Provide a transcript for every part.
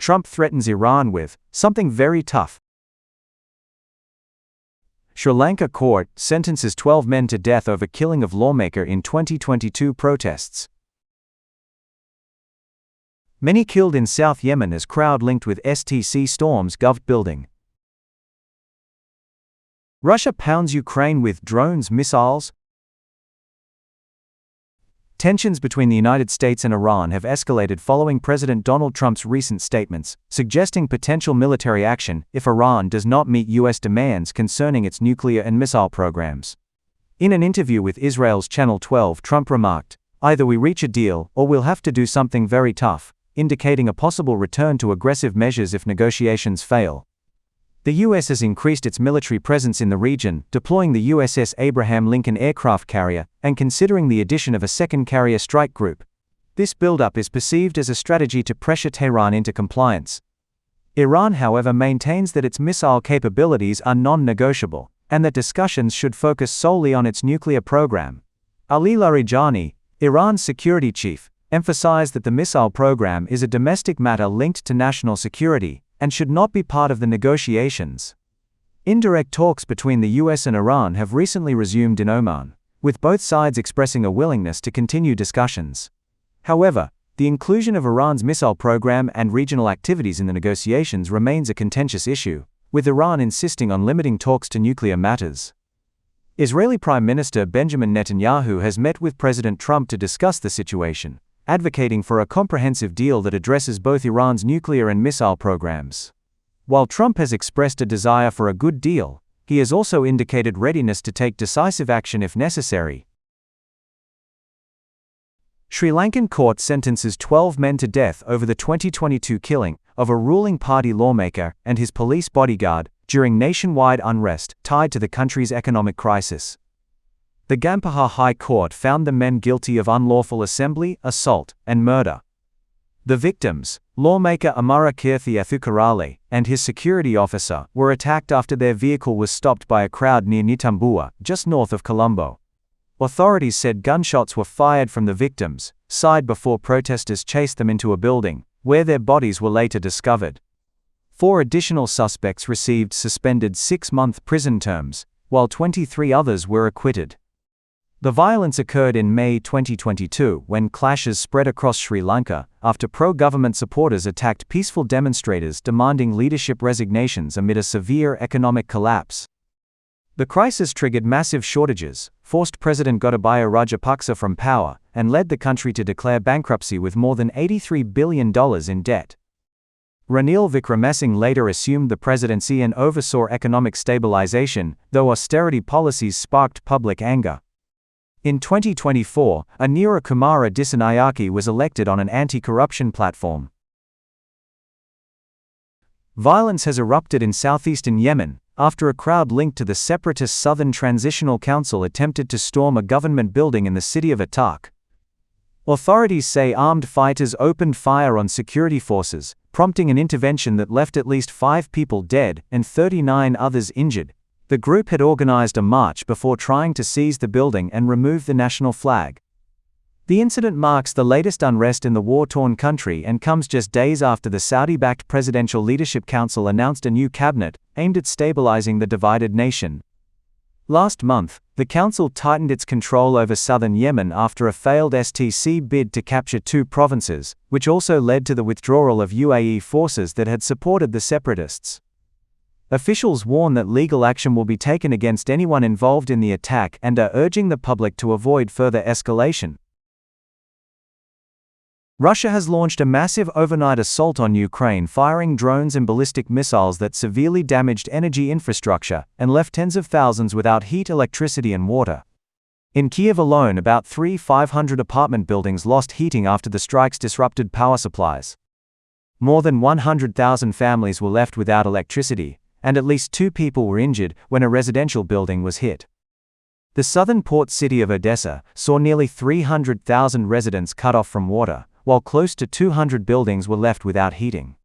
Trump threatens Iran with something very tough. Sri Lanka court sentences 12 men to death over killing of lawmaker in 2022 protests. Many killed in South Yemen as crowd linked with STC storms Gov building. Russia pounds Ukraine with drones, missiles. Tensions between the United States and Iran have escalated following President Donald Trump's recent statements, suggesting potential military action if Iran does not meet U.S. demands concerning its nuclear and missile programs. In an interview with Israel's Channel 12, Trump remarked, "Either we reach a deal or we'll have to do something very tough," indicating a possible return to aggressive measures if negotiations fail. The U.S. has increased its military presence in the region, deploying the USS Abraham Lincoln aircraft carrier and considering the addition of a second carrier strike group. This buildup is perceived as a strategy to pressure Tehran into compliance. Iran, however, maintains that its missile capabilities are non-negotiable, and that discussions should focus solely on its nuclear program. Ali Larijani, Iran's security chief, emphasized that the missile program is a domestic matter linked to national security and should not be part of the negotiations. Indirect talks between the US and Iran have recently resumed in Oman, with both sides expressing a willingness to continue discussions. However, the inclusion of Iran's missile program and regional activities in the negotiations remains a contentious issue, with Iran insisting on limiting talks to nuclear matters. Israeli Prime Minister Benjamin Netanyahu has met with President Trump to discuss the situation, advocating for a comprehensive deal that addresses both Iran's nuclear and missile programs. While Trump has expressed a desire for a good deal, he has also indicated readiness to take decisive action if necessary. Sri Lankan court sentences 12 men to death over the 2022 killing of a ruling party lawmaker and his police bodyguard during nationwide unrest tied to the country's economic crisis. The Gampaha High Court found the men guilty of unlawful assembly, assault, and murder. The victims, lawmaker Amara Kirthi Athukarale and his security officer, were attacked after their vehicle was stopped by a crowd near Nitambua, just north of Colombo. Authorities said gunshots were fired from the victims' side before protesters chased them into a building, where their bodies were later discovered. 4 additional suspects received suspended 6-month prison terms, while 23 others were acquitted. The violence occurred in May 2022 when clashes spread across Sri Lanka after pro-government supporters attacked peaceful demonstrators demanding leadership resignations amid a severe economic collapse. The crisis triggered massive shortages, forced President Gotabaya Rajapaksa from power, and led the country to declare bankruptcy with more than $83 billion in debt. Ranil Wickremesinghe later assumed the presidency and oversaw economic stabilization, though austerity policies sparked public anger. In 2024, Anira Kumara Dissanayake was elected on an anti-corruption platform. Violence has erupted in southeastern Yemen after a crowd linked to the separatist Southern Transitional Council attempted to storm a government building in the city of Atak. Authorities say armed fighters opened fire on security forces, prompting an intervention that left at least 5 people dead and 39 others injured. The group had organized a march before trying to seize the building and remove the national flag. The incident marks the latest unrest in the war-torn country and comes just days after the Saudi-backed Presidential Leadership Council announced a new cabinet aimed at stabilizing the divided nation. Last month, the council tightened its control over southern Yemen after a failed STC bid to capture 2 provinces, which also led to the withdrawal of UAE forces that had supported the separatists. Officials warn that legal action will be taken against anyone involved in the attack and are urging the public to avoid further escalation. Russia has launched a massive overnight assault on Ukraine, firing drones and ballistic missiles that severely damaged energy infrastructure and left tens of thousands without heat, electricity, and water. In Kiev alone, about 500 apartment buildings lost heating after the strikes disrupted power supplies. More than 100,000 families were left without electricity, and at least 2 people were injured when a residential building was hit. The southern port city of Odessa saw nearly 300,000 residents cut off from water, while close to 200 buildings were left without heating.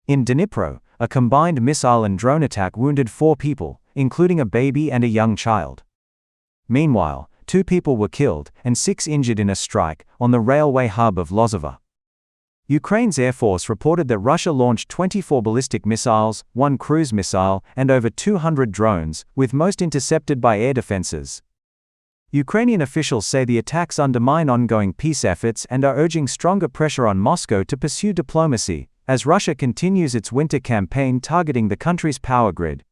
In Dnipro, a combined missile and drone attack wounded 4 people, including a baby and a young child. Meanwhile, 2 people were killed and 6 injured in a strike on the railway hub of Lozova. Ukraine's Air Force reported that Russia launched 24 ballistic missiles, 1 cruise missile, and over 200 drones, with most intercepted by air defenses. Ukrainian officials say the attacks undermine ongoing peace efforts and are urging stronger pressure on Moscow to pursue diplomacy, as Russia continues its winter campaign targeting the country's power grid.